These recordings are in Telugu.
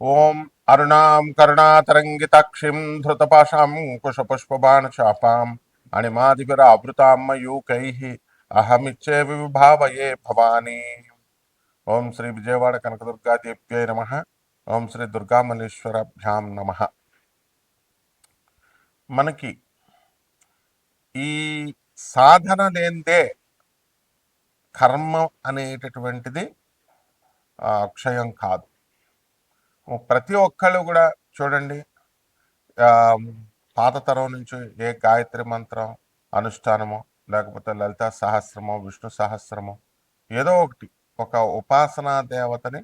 ఓం అరుణాం కరుణాతరంగితాక్షిం ధృతపాశాం కుశపుష్పబాణచాపాం అణిమాదిభిరావృతాం మయూకైః అహమిచ్చేవి విభావయే భవానీ. ఓం శ్రీ విజయవాడ కనకదుర్గాదేవ్యై నమః. ఓం శ్రీ దుర్గామల్లేశ్వరాభ్యాం నమః. మనకి ఈ సాధన లేనిదే కర్మ అనేటటువంటిది క్షయం కాదు. ప్రతి ఒక్కళ్ళు కూడా చూడండి, పాత తరం నుంచి ఏ గాయత్రి మంత్రం అనుష్ఠానమో లేకపోతే లలితా సహస్రమో విష్ణు సహస్రమో ఏదో ఒకటి ఒక ఉపాసనా దేవతని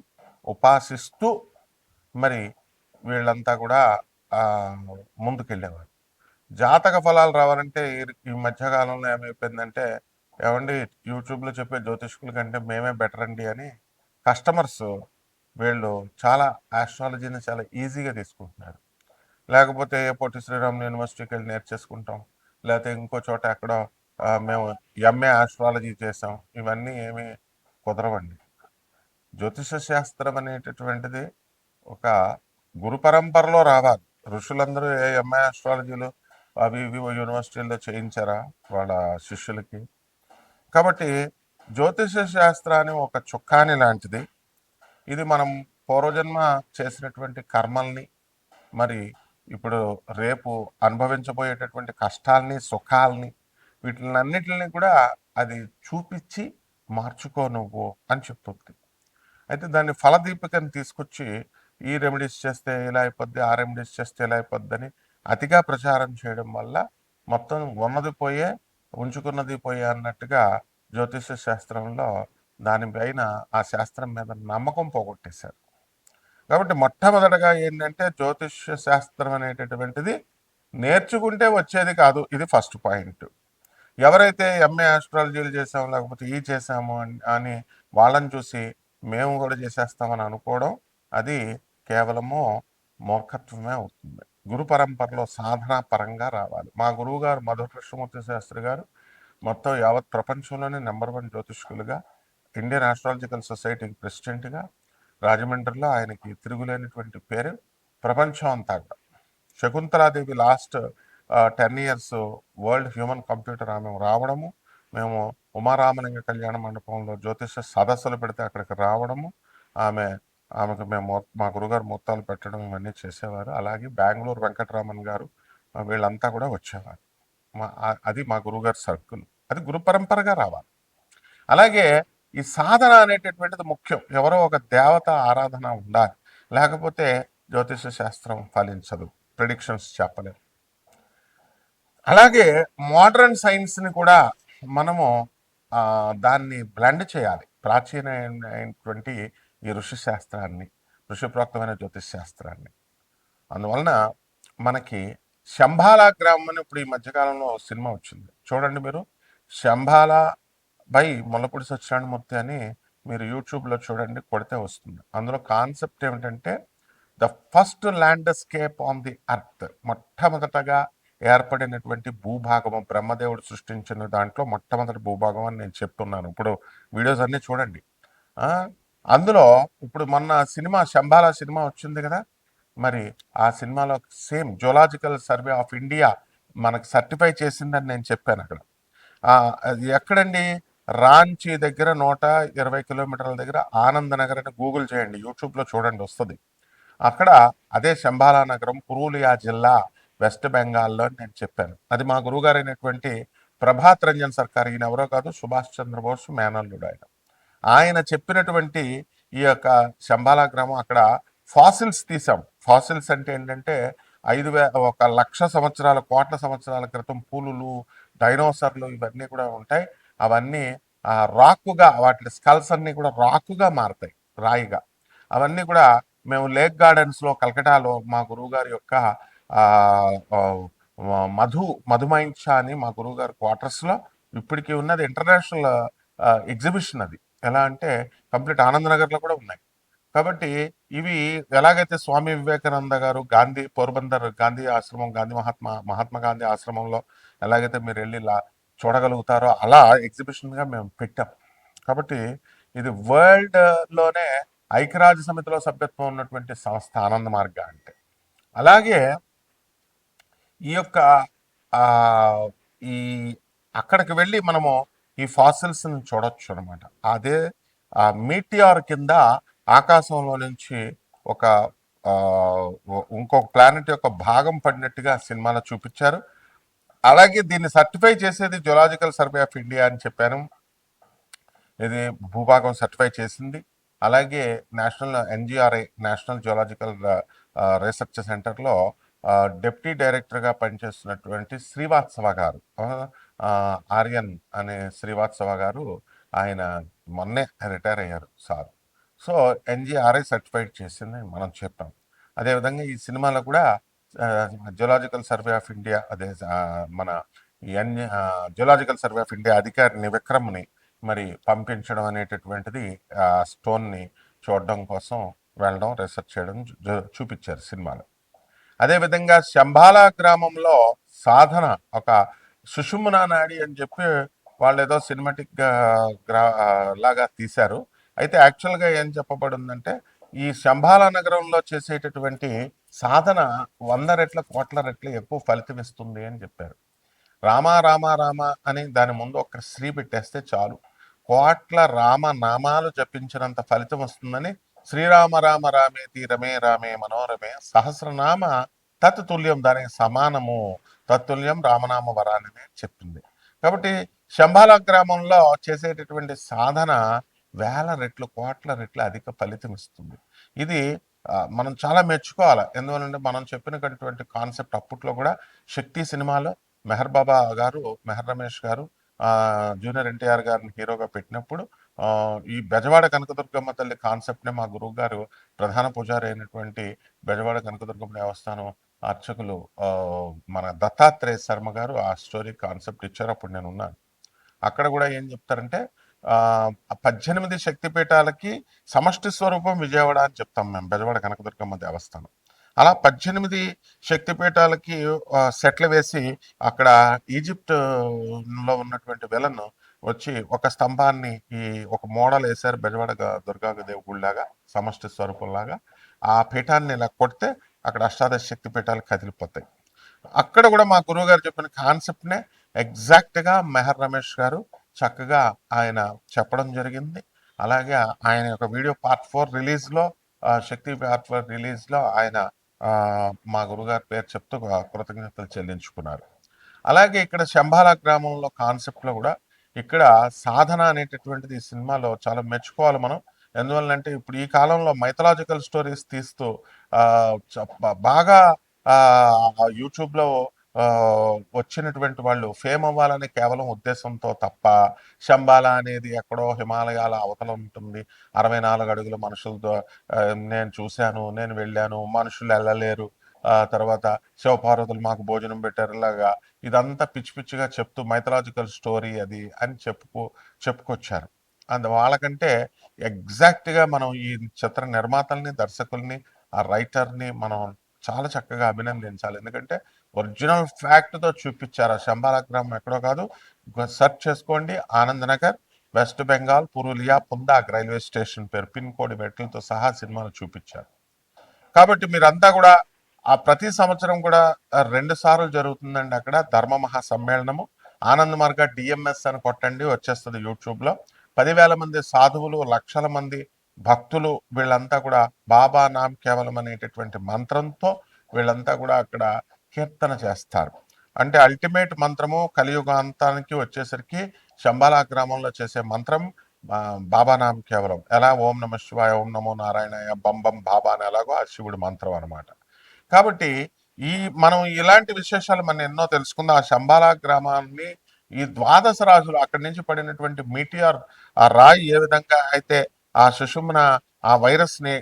ఉపాసిస్తూ మరి వీళ్ళంతా కూడా ముందుకెళ్ళేవారు. జాతక ఫలాలు రావాలంటే ఈ మధ్యకాలంలో ఏమైపోయిందంటే, ఏమండి యూట్యూబ్లో చెప్పే జ్యోతిష్కుల కంటే మేమే బెటర్ అండి అని కస్టమర్స్ వీళ్ళు చాలా ఆస్ట్రాలజీని చాలా ఈజీగా తీసుకుంటున్నారు. లేకపోతే ఏ పొట్టి శ్రీరామ్ యూనివర్సిటీకి వెళ్ళి నేర్చేసుకుంటాం, లేకపోతే ఇంకో చోట ఎక్కడో మేము ఎంఏ ఆస్ట్రాలజీ చేసాం, ఇవన్నీ ఏమీ కుదరవండి. జ్యోతిష శాస్త్రం అనేటటువంటిది ఒక గురు పరంపరలో రావాలి. ఋషులందరూ ఏ ఎంఏ ఆస్ట్రాలజీలు అవి ఇవి యూనివర్సిటీల్లో చేయించారా వాళ్ళ శిష్యులకి? కాబట్టి జ్యోతిష శాస్త్రాన్ని ఒక చుక్కాని లాంటిది. ఇది మనం పూర్వజన్మ చేసినటువంటి కర్మల్ని, మరి ఇప్పుడు రేపు అనుభవించబోయేటటువంటి కష్టాల్ని సుఖాల్ని వీటినన్నిటిని కూడా అది చూపించి మార్చుకో నువ్వు అని చెప్తుంది. అయితే దాన్ని ఫలదీపికను తీసుకొచ్చి ఈ రెమెడీస్ చేస్తే ఇలా అయిపోద్ది, ఆ రెమెడీస్ చేస్తే ఇలా అయిపోద్దని అతిగా ప్రచారం చేయడం వల్ల మొత్తం ఉన్నది పోయే ఉంచుకున్నది పోయే అన్నట్టుగా జ్యోతిష శాస్త్రంలో దానిపైన ఆ శాస్త్రం మీద నమ్మకం పోగొట్టేశారు. కాబట్టి మొట్టమొదటగా ఏంటంటే జ్యోతిష శాస్త్రం అనేటటువంటిది నేర్చుకుంటే వచ్చేది కాదు. ఇది ఫస్ట్ పాయింట్. ఎవరైతే ఎంఏ ఆస్ట్రాలజీలు చేసాము లేకపోతే ఈ చేసాము అని వాళ్ళని చూసి మేము కూడా చేసేస్తామని అనుకోవడం అది కేవలము మూర్ఖత్వమే అవుతుంది. గురు పరంపరలో సాధనా పరంగా రావాలి. మా గురువు గారు మధుర కృష్ణమూర్తి శాస్త్రి గారు మొత్తం యావత్ ప్రపంచంలోనే నెంబర్ 1 జ్యోతిష్కులుగా, ఇండియన్ ఆస్ట్రాలజికల్ సొసైటీకి ప్రెసిడెంట్గా, రాజమండ్రిలో ఆయనకి తిరుగులేనటువంటి పేరు ప్రపంచం అంతా. Shakuntala Devi last 10 years world human computer ఆమె రావడము, మేము ఉమారామలింగ కళ్యాణ మండపంలో జ్యోతిష సదస్సులు పెడితే అక్కడికి రావడము, ఆమెకు మేము మా గురుగారు ముహూర్తాలు పెట్టడం ఇవన్నీ చేసేవారు. అలాగే బెంగళూరు వెంకటరామన్ గారు వీళ్ళంతా కూడా వచ్చేవారు. అది మా గురుగారు సర్కిల్. అది గురు పరంపరగా రావాలి. అలాగే ఈ సాధన అనేటటువంటిది ముఖ్యం. ఎవరో ఒక దేవత ఆరాధన ఉండాలి, లేకపోతే జ్యోతిష శాస్త్రం ఫలించదు, ప్రిడిక్షన్స్ చెప్పలేము. అలాగే మోడర్న్ సైన్స్ని కూడా మనము దాన్ని బ్లెండ్ చేయాలి. ప్రాచీనమైనటువంటి ఈ ఋషి శాస్త్రాన్ని, ఋషిప్రోక్తమైన జ్యోతిష్ శాస్త్రాన్ని. అందువలన మనకి శంబాల గ్రామం అని ఇప్పుడు ఈ మధ్యకాలంలో సినిమా వచ్చింది చూడండి మీరు. శంబాల బై ముల్లపూడి సత్యనారాయణమూర్తి అని మీరు యూట్యూబ్లో చూడండి, కొడితే వస్తుంది. అందులో కాన్సెప్ట్ ఏమిటంటే the first landscape on the earth. మొట్టమొదటగా ఏర్పడినటువంటి భూభాగము బ్రహ్మదేవుడు సృష్టించిన దాంట్లో మొట్టమొదటి భూభాగం అని నేను చెప్తున్నాను. ఇప్పుడు వీడియోస్ అన్నీ చూడండి. అందులో ఇప్పుడు మొన్న సినిమా శంబాల సినిమా వచ్చింది కదా, మరి ఆ సినిమాలో same zoological survey of India మనకు సర్టిఫై చేసిందని నేను చెప్పాను అక్కడ. అది ఎక్కడండి? రాంచీ దగ్గర 120 కిలోమీటర్ల దగ్గర ఆనందనగర్ అని గూగుల్ చేయండి, యూట్యూబ్లో చూడండి వస్తుంది. అక్కడ అదే శంబాలా నగరం, పురూలియా జిల్లా, వెస్ట్ బెంగాల్లో నేను చెప్పాను. అది మా గురువుగారు అయినటువంటి ప్రభాత్ రంజన్ సర్కార్, ఈయన ఎవరో కాదు, సుభాష్ చంద్రబోస్ మేనల్లుడు ఆయన. ఆయన చెప్పినటువంటి ఈ యొక్క శంబాలా గ్రామం, అక్కడ ఫాసిల్స్ తీసాం. ఫాసిల్స్ అంటే ఏంటంటే 1,00,000 సంవత్సరాల, కోట్ల సంవత్సరాల క్రితం పూలులు, డైనోసర్లు ఇవన్నీ కూడా ఉంటాయి. అవన్నీ రాకుగా, వాటి స్కల్స్ అన్నీ కూడా రాకుగా మారతాయి, రాయిగా. అవన్నీ కూడా మేము లేక్ గార్డెన్స్లో కలకటాలో మా గురువుగారి యొక్క మధుమైంచ అని మా గురువుగారి క్వార్టర్స్లో ఇప్పటికీ ఉన్నది ఇంటర్నేషనల్ ఎగ్జిబిషన్. అది ఎలా అంటే కంప్లీట్ ఆనందనగర్లో కూడా ఉన్నాయి. కాబట్టి ఇవి ఎలాగైతే స్వామి వివేకానంద గారు గాంధీ పోర్బందర్ గాంధీ ఆశ్రమం, మహాత్మా గాంధీ ఆశ్రమంలో ఎలాగైతే మీరు వెళ్ళి చూడగలుగుతారో అలా ఎగ్జిబిషన్గా మేము పెట్టాం. కాబట్టి ఇది వరల్డ్లోనే ఐక్యరాజ్య సమితిలో సభ్యత్వం ఉన్నటువంటి సంస్థ ఆనంద మార్గ అంటే. అలాగే ఈ యొక్క ఆ, ఈ అక్కడికి వెళ్ళి మనము ఈ ఫాసిల్స్ని చూడొచ్చు అనమాట. అదే మీటిఆర్ కింద ఆకాశంలో నుంచి ఒక ఆ, ఇంకొక ప్లానెట్ యొక్క భాగం పడినట్టుగా సినిమాలో చూపించారు. అలాగే దీన్ని సర్టిఫై చేసేది జులాజికల్ సర్వే ఆఫ్ ఇండియా అని చెప్పాను. ఇది భూభాగం సర్టిఫై చేసింది. అలాగే national NGRI national geological research సెంటర్లో డిప్యూటీ డైరెక్టర్గా పనిచేస్తున్నటువంటి శ్రీవాత్సవ గారు, ఆర్యన్ అనే శ్రీవాత్సవ గారు, ఆయన మొన్నే రిటైర్ అయ్యారు సార్. సో ఎన్జిఆర్ఐ సర్టిఫైడ్ చేసింది మనం చెప్పాం. అదేవిధంగా ఈ సినిమాలో కూడా జియోలాజికల్ సర్వే ఆఫ్ ఇండియా, అదే మన జియోలాజికల్ సర్వే ఆఫ్ ఇండియా అధికారిని విక్రమ్ని మరి పంపించడం అనేటటువంటిది ఆ స్టోన్ని చూడడం కోసం వెళ్ళడం, రీసెర్చ్ చేయడం చూపించారు సినిమాలో. అదేవిధంగా శంబాలా గ్రామంలో సాధన ఒక సుషుమ్నా నాడి అని చెప్పి వాళ్ళు ఏదో సినిమాటిక్ లాగా తీశారు. అయితే యాక్చువల్గా ఏం చెప్పబడిందంటే ఈ శంబాలా నగరంలో చేసేటటువంటి సాధన 100 రెట్ల కోట్ల రెట్లు ఎక్కువ ఫలితం ఇస్తుంది అని చెప్పారు. రామ రామ రామ అని దాని ముందు ఒక శ్రీ పెట్టేస్తే చాలు, కోట్ల రామ నామాలు జపించినంత ఫలితం వస్తుందని శ్రీరామ రామ రామేతి రమే రామే మనోరమే సహస్రనామ తత్తుల్యం, దానికి సమానము, తత్తుల్యం రామనామ వరాలని చెప్పింది. కాబట్టి శంబాల గ్రామంలో చేసేటటువంటి సాధన వేల రెట్లు కోట్ల రెట్లు అధిక ఫలితం ఇస్తుంది. ఇది మనం చాలా మెచ్చుకోవాలి. ఎందువలంటే మనం చెప్పినటువంటి కాన్సెప్ట్ అప్పట్లో కూడా శక్తి సినిమాలో మెహర్ బాబా గారు, మెహర్ రమేష్ గారు జూనియర్ ఎన్టీఆర్ గారిని హీరోగా పెట్టినప్పుడు ఈ బెజవాడ కనకదుర్గమ్మ తల్లి కాన్సెప్ట్ని మా గురువు గారు ప్రధాన పూజారి అయినటువంటి బెజవాడ కనకదుర్గమ్మ దేవస్థానం అర్చకులు మన దత్తాత్రేయ శర్మ గారు ఆ స్టోరీ కాన్సెప్ట్ ఇచ్చారు. అప్పుడు నేను ఉన్నాను. అక్కడ కూడా ఏం చెప్తారంటే 18 శక్తిపీఠాలకి సమష్టి స్వరూపం విజయవాడ అని చెప్తాం మేము, బెజవాడ కనకదుర్గమ్మ దేవస్థానం. అలా 18 శక్తిపీఠాలకి సెట్లు వేసి అక్కడ ఈజిప్ట్లో ఉన్నటువంటి విలన్ వచ్చి ఒక స్తంభాన్ని ఈ ఒక మోడల్ వేశారు బెజవాడ దుర్గాదేవి గుడిలాగా, సమష్టి స్వరూపంలాగా. ఆ పీఠాన్ని ఇలా కొడితే అక్కడ అష్టాదశ శక్తి పీఠాలు కదిలిపోతాయి. అక్కడ కూడా మా గురువు గారు చెప్పిన కాన్సెప్ట్నే ఎగ్జాక్ట్గా మెహర్ రమేష్ గారు చక్కగా ఆయన చెప్పడం జరిగింది. అలాగే ఆయన యొక్క వీడియో పార్ట్ 4 రిలీజ్లో, శక్తి పార్ట్ 4 రిలీజ్లో ఆయన మా గురుగారి పేరు చెప్తూ కృతజ్ఞతలు చెల్లించుకున్నారు. అలాగే ఇక్కడ శంబాల గ్రామంలో కాన్సెప్ట్లో కూడా ఇక్కడ సాధన అనేటటువంటిది ఈ సినిమాలో చాలా మెచ్చుకోవాలి మనం. ఎందువల్లంటే ఇప్పుడు ఈ కాలంలో మైథలాజికల్ స్టోరీస్ తీస్తూ బాగా యూట్యూబ్లో వచ్చినటువంటి వాళ్ళు ఫేమ్ అవ్వాలని కేవలం ఉద్దేశంతో తప్ప, శంబాల అనేది ఎక్కడో హిమాలయాల అవతల ఉంటుంది, 64 అడుగుల మనుషులతో నేను చూశాను, నేను వెళ్ళాను, మనుషులు వెళ్ళలేరు, తర్వాత శివపార్వతులు మాకు భోజనం పెట్టారులాగా ఇదంతా పిచ్చి పిచ్చిగా చెప్తూ మైథలాజికల్ స్టోరీ అది అని చెప్పుకొచ్చారు. వాళ్ళకంటే ఎగ్జాక్ట్గా మనం ఈ చిత్ర నిర్మాతల్ని, దర్శకుల్ని, ఆ రైటర్ని మనం చాలా చక్కగా అభినందించాలి. ఎందుకంటే ఒరిజినల్ ఫ్యాక్ట్తో చూపించారు. ఆ శంబాల గ్రామం ఎక్కడో కాదు, సెర్చ్ చేసుకోండి, ఆనంద్ నగర్, వెస్ట్ బెంగాల్, పురూలియా, పుందాక్ రైల్వే స్టేషన్ పేరు, పిన్ కోడ్ మెట్లతో సహా సినిమాను చూపించారు. కాబట్టి మీరంతా కూడా ప్రతి సంవత్సరం కూడా 2 సార్లు జరుగుతుందండి అక్కడ ధర్మ మహా సమ్మేళనము. ఆనంద్ మార్గ డిఎంఎస్ అని కొట్టండి, వచ్చేస్తుంది యూట్యూబ్లో. 10,000 మంది సాధువులు, లక్షల మంది భక్తులు, వీళ్ళంతా కూడా బాబా నామ్ కేవలం అనేటటువంటి మంత్రంతో వీళ్ళంతా కూడా అక్కడ కీర్తన చేస్తారు. అంటే అల్టిమేట్ మంత్రము కలియుగాంతానికి వచ్చేసరికి శంబాలా గ్రామంలో చేసే మంత్రం బాబా నామ్ కేవలం. ఎలా ఓం నమ శివాయ, ఓం నమో నారాయణయ, బం బం బాబా అని ఎలాగో ఆ శివుడి మంత్రం అనమాట. కాబట్టి మనం ఇలాంటి విశేషాలు మనం ఎన్నో తెలుసుకుందాం. ఆ శంబాలా గ్రామాన్ని ఈ ద్వాదశ రాజులు అక్కడి నుంచి పడినటువంటి మీటిఆర్, ఆ రాయి ఏ విధంగా అయితే ఆ సుషుమ్న ఆ వైరస్ ని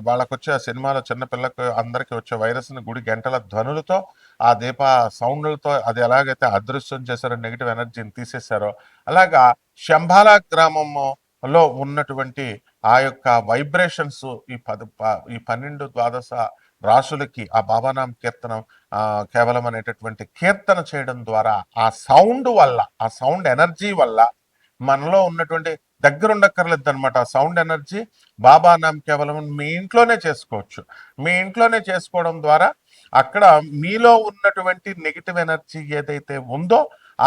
వాళ్ళకు వచ్చే ఆ సినిమాలో చిన్నపిల్లలకు అందరికి వచ్చే వైరస్ ని గుడి గంటల ధ్వనులతో, ఆ దీప సౌండ్లతో అది ఎలాగైతే అదృశ్యం చేశారో, నెగిటివ్ ఎనర్జీని తీసేశారో, అలాగా శంబాలా గ్రామంలో ఉన్నటువంటి ఆ యొక్క వైబ్రేషన్స్ ఈ 12 ద్వాదశ రాసులకి ఆ బాబానాం కీర్తనం కేవలం అనేటటువంటి కీర్తన చేయడం ద్వారా ఆ సౌండ్ వల్ల, ఆ సౌండ్ ఎనర్జీ వల్ల మనలో ఉన్నటువంటి దగ్గర ఉండక్కర్లేదు అనమాట. సౌండ్ ఎనర్జీ బాబా నామ్ కేవలం మీ ఇంట్లోనే చేసుకోవచ్చు. మీ ఇంట్లోనే చేసుకోవడం ద్వారా అక్కడ మీలో ఉన్నటువంటి నెగిటివ్ ఎనర్జీ ఏదైతే ఉందో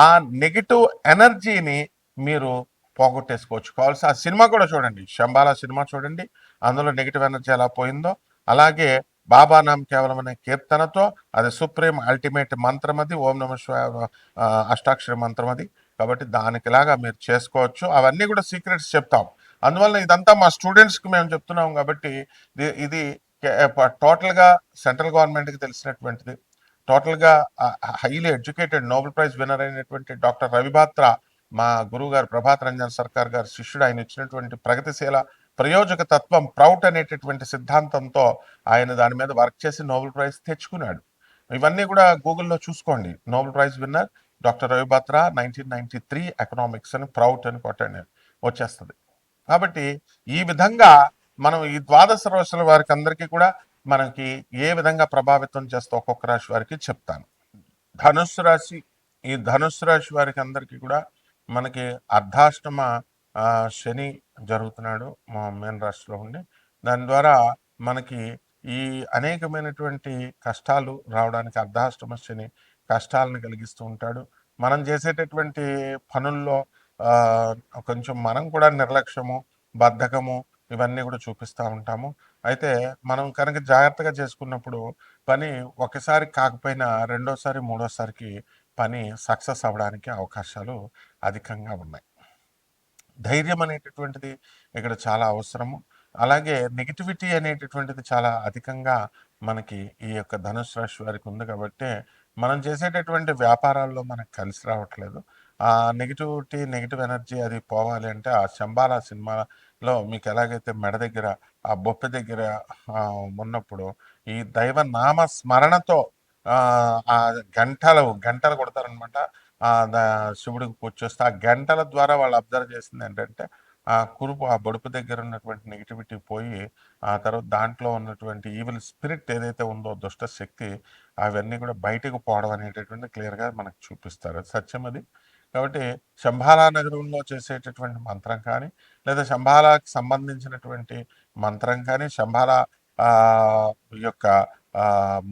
ఆ నెగిటివ్ ఎనర్జీని మీరు పోగొట్టేసుకోవచ్చు. కావాల్సి ఆ సినిమా కూడా చూడండి, శంబాలా సినిమా చూడండి, అందులో నెగిటివ్ ఎనర్జీ ఎలా పోయిందో. అలాగే బాబా నామ్ కేవలం అనే కీర్తనతో, అది సుప్రీం అల్టిమేట్ మంత్రం, అది ఓం నమ శివాయ అష్టాక్షరి మంత్రం అది. కాబట్టి దానికిలాగా మీరు చేసుకోవచ్చు. అవన్నీ కూడా సీక్రెట్స్ చెప్తాం. అందువల్ల ఇదంతా మా స్టూడెంట్స్కి మేము చెప్తున్నాం కాబట్టి ఇది టోటల్గా సెంట్రల్ గవర్నమెంట్కి తెలిసినటువంటిది. టోటల్గా highly educated Nobel prize winner అయినటువంటి డాక్టర్ రవిబాత్రా, మా గురువు గారు ప్రభాత్ రంజన్ సర్కార్ గారు శిష్యుడు, ఆయన ఇచ్చినటువంటి ప్రగతిశీల ప్రయోజక తత్వం ప్రౌట్ అనేటటువంటి సిద్ధాంతంతో ఆయన దాని మీద వర్క్ చేసి నోబెల్ ప్రైజ్ తెచ్చుకున్నాడు. ఇవన్నీ కూడా గూగుల్లో చూసుకోండి. Nobel prize winner doctor Ravi Batra 1993 economics అని ప్రౌట్ అని కొట్టండి, వచ్చేస్తుంది. కాబట్టి ఈ విధంగా మనం ఈ ద్వాదశ రాశుల వారికి అందరికీ కూడా మనకి ఏ విధంగా ప్రభావితం చేస్తే ఒక్కొక్క రాశి వారికి చెప్తాను. ధనుస్సు రాశి, ఈ ధనుస్సు రాశి వారికి అందరికీ కూడా మనకి అర్ధాష్టమ శని జరుగుతున్నాడు మా మేన్ రాశిలో ఉండి. దాని ద్వారా మనకి ఈ అనేకమైనటువంటి కష్టాలు రావడానికి అర్ధాష్టమ శని కష్టాలను కలిగిస్తూ ఉంటాడు. మనం చేసేటటువంటి పనుల్లో కొంచెం మనం కూడా నిర్లక్ష్యము, బద్ధకము ఇవన్నీ కూడా చూపిస్తూ ఉంటాము. అయితే మనం కనుక జాగ్రత్తగా చేసుకున్నప్పుడు పని ఒకసారి కాకపోయినా రెండోసారి, మూడోసారికి పని సక్సెస్ అవ్వడానికి అవకాశాలు అధికంగా ఉన్నాయి. ధైర్యం అనేటటువంటిది ఇక్కడ చాలా అవసరము. అలాగే నెగిటివిటీ అనేటటువంటిది చాలా అధికంగా మనకి ఈ యొక్క ధనుసు రాశి వారికి ఉంది కాబట్టి మనం చేసేటటువంటి వ్యాపారాల్లో మనకు కలిసి రావట్లేదు. ఆ నెగిటివిటీ, నెగిటివ్ ఎనర్జీ అది పోవాలి అంటే ఆ శంబాలా సినిమాలో మీకు ఎలాగైతే మెడ దగ్గర ఆ బొప్పె దగ్గర ఉన్నప్పుడు ఈ దైవ నామ స్మరణతో ఆ గంటలు గంటలు కొడతారనమాట. శివుడికి పూజ చేస్తే ఆ గంటల ద్వారా వాళ్ళు అబ్జర్వ్ చేసింది ఏంటంటే ఆ కురుపు, ఆ బొడుపు దగ్గర ఉన్నటువంటి నెగిటివిటీ పోయి ఆ తర్వాత దాంట్లో ఉన్నటువంటి ఈవిల్ స్పిరిట్ ఏదైతే ఉందో, దుష్ట శక్తి, అవన్నీ కూడా బయటకు పోవడం అనేటటువంటి క్లియర్గా మనకు చూపిస్తారు. సత్యం అది. కాబట్టి శంబాలా నగరంలో చేసేటటువంటి మంత్రం కానీ, లేదా శంబాలాకి సంబంధించినటువంటి మంత్రం కానీ, శంబాలా యొక్క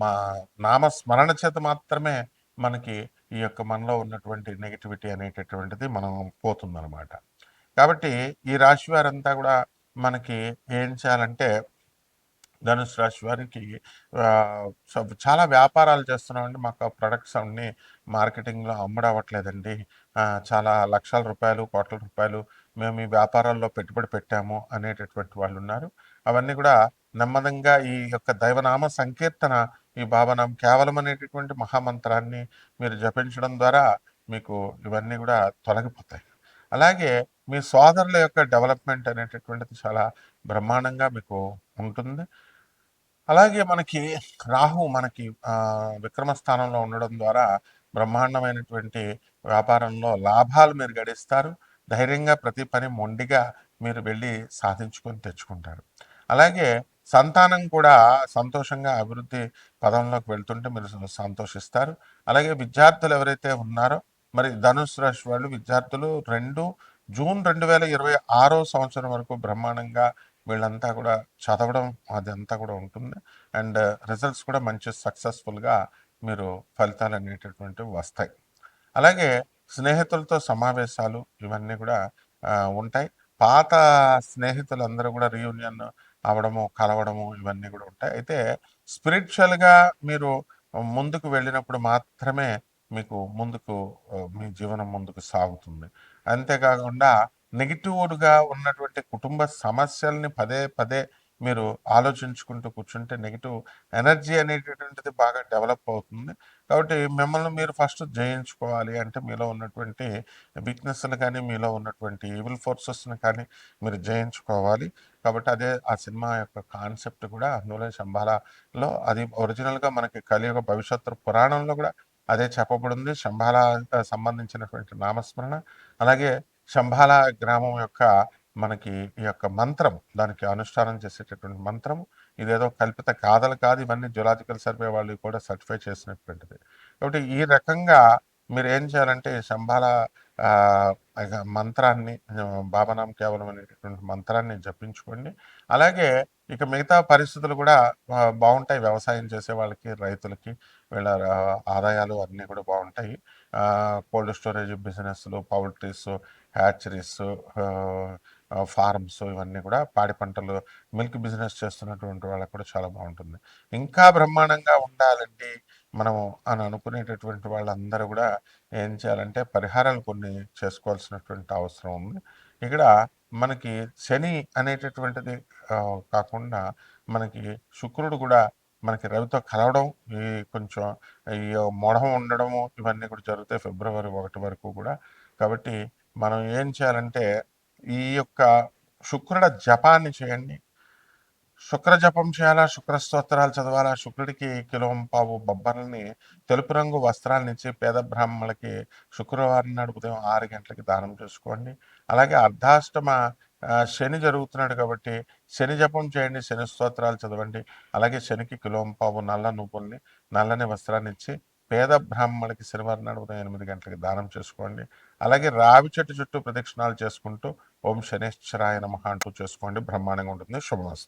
మా నామస్మరణ చేత మాత్రమే మనకి ఈ యొక్క మనలో ఉన్నటువంటి నెగిటివిటీ అనేటటువంటిది మనం పోతుందన్నమాట. కాబట్టి ఈ రాశి వారంతా కూడా మనకి ఏం చేయాలంటే, ధనుసు రాశి వారికి చాలా వ్యాపారాలు చేస్తున్నామండి, మాకు ఆ ప్రొడక్ట్స్ అన్నీ మార్కెటింగ్లో అమ్ముడవ్వట్లేదండి, చాలా లక్షల రూపాయలు, కోట్ల రూపాయలు మేము ఈ వ్యాపారాల్లో పెట్టుబడి పెట్టాము అనేటటువంటి వాళ్ళు ఉన్నారు. అవన్నీ కూడా నెమ్మదంగా ఈ యొక్క దైవనామ సంకీర్తన, ఈ బాబానాం కేవలం అనేటటువంటి మహామంత్రాన్ని మీరు జపించడం ద్వారా మీకు ఇవన్నీ కూడా తొలగిపోతాయి. అలాగే మీ సోదరుల యొక్క డెవలప్మెంట్ అనేటటువంటిది చాలా బ్రహ్మాండంగా మీకు ఉంటుంది. అలాగే మనకి రాహు మనకి విక్రమ స్థానంలో ఉండడం ద్వారా బ్రహ్మాండమైనటువంటి వ్యాపారంలో లాభాలు మీరు గడిస్తారు. ధైర్యంగా ప్రతి పని మొండిగా మీరు వెళ్ళి సాధించుకొని తెచ్చుకుంటారు. అలాగే సంతానం కూడా సంతోషంగా అభివృద్ధి పదంలోకి వెళ్తుంటే మీరు సంతోషిస్తారు. అలాగే విద్యార్థులు ఎవరైతే ఉన్నారో, మరి ధనుసు రాశి వాళ్ళు విద్యార్థులు జూన్ 2026 సంవత్సరం వరకు బ్రహ్మాండంగా వీళ్ళంతా కూడా చదవడం అదంతా కూడా ఉంటుంది. అండ్ రిజల్ట్స్ కూడా మంచి సక్సెస్ఫుల్గా మీరు ఫలితాలు అనేటటువంటివి వస్తాయి. అలాగే స్నేహితులతో సమావేశాలు ఇవన్నీ కూడా ఉంటాయి. పాత స్నేహితులందరూ కూడా రీయూనియన్ అవ్వడము, కలవడము ఇవన్నీ కూడా ఉంటాయి. అయితే స్పిరిచువల్గా మీరు ముందుకు వెళ్ళినప్పుడు మాత్రమే మీకు ముందుకు మీ జీవనం ముందుకు సాగుతుంది. అంతేకాకుండా నెగిటివ్గా ఉన్నటువంటి కుటుంబ సమస్యల్ని పదే పదే మీరు ఆలోచించుకుంటూ కూర్చుంటే నెగిటివ్ ఎనర్జీ అనేటటువంటిది బాగా డెవలప్ అవుతుంది. కాబట్టి మిమ్మల్ని మీరు ఫస్ట్ జయించుకోవాలి అంటే మీలో ఉన్నటువంటి వీక్నెస్లు కానీ, మీలో ఉన్నటువంటి ఈవిల్ ఫోర్సెస్ని కానీ మీరు జయించుకోవాలి. కాబట్టి అదే ఆ సినిమా యొక్క కాన్సెప్ట్ కూడా. అందులో శంబాలాలో అది ఒరిజినల్గా మనకి కలియుగ భవిష్యత్తు పురాణంలో కూడా అదే చెప్పబడింది. శంబాలా సంబంధించినటువంటి నామస్మరణ, అలాగే శంబాలా గ్రామం యొక్క మనకి ఈ యొక్క మంత్రం, దానికి అనుష్ఠానం చేసేటటువంటి మంత్రం, ఇదేదో కల్పిత గాథలు కాదు. ఇవన్నీ జియోలాజికల్ సర్వే వాళ్ళు కూడా సర్టిఫై చేసినటువంటిది. కాబట్టి ఈ రకంగా మీరు ఏం చేయాలంటే శంబాలా ఇక మంత్రాన్ని బాబానాం కేవలం అనేటటువంటి మంత్రాన్ని జపించుకోండి. అలాగే ఇక మిగతా పరిస్థితులు కూడా బావుంటాయి. వ్యవసాయం చేసే వాళ్ళకి, రైతులకి వీళ్ళ ఆదాయాలు అన్నీ కూడా బావుంటాయి. కోల్డ్ స్టోరేజ్ బిజినెస్‌లు, పౌల్ట్రీస్, హ్యాచరీస్, ఆహ్, ఫార్మ్స్ ఇవన్నీ కూడా పాడి పంటలు, మిల్క్ బిజినెస్ చేస్తున్నటువంటి వాళ్ళకి కూడా చాలా బావుంటుంది. ఇంకా బ్రహ్మాండంగా ఉండాలండి మనము అని అనుకునేటటువంటి వాళ్ళందరూ కూడా ఏం చేయాలంటే పరిహారాలు కొన్ని చేసుకోవాల్సినటువంటి అవసరం ఉంది. ఇక్కడ మనకి శని అనేటటువంటిది కాకుండా మనకి శుక్రుడు కూడా మనకి రవితో కలవడం, ఈ కొంచెం ఈ మొఢం ఉండడము ఇవన్నీ కూడా జరుగుతాయి ఫిబ్రవరి 1 వరకు కూడా. కాబట్టి మనం ఏం చేయాలంటే ఈ యొక్క శుక్రుడ జపాన్ని చేయండి. శుక్ర జపం చేయాలా, శుక్ర స్తోత్రాలు చదవాలా, శుక్రుడికి కిలోంపావు బొబ్బర్లని తెలుపు రంగు వస్త్రాలనిచ్చి పేద బ్రాహ్మణులకి శుక్రవారం నాడు ఉదయం 6 గంటలకి దానం చేసుకోండి. అలాగే అర్ధాష్టమ శని జరుగుతున్నాడు కాబట్టి శని జపం చేయండి, శని స్తోత్రాలు చదవండి. అలాగే శనికి కిలోంపావు నల్ల నువ్వుల్ని, నల్లని వస్త్రాన్నిచ్చి పేద బ్రాహ్మణులకి శనివారం నాడు ఉదయం 8 గంటలకి దానం చేసుకోండి. అలాగే రావి చెట్టు చుట్టూ ప్రదక్షిణాలు చేసుకుంటూ ఓం శనేశ్వరాయ నమః అంటూ చేసుకోండి. బ్రహ్మాండంగా ఉంటుంది. శుభమస్తు.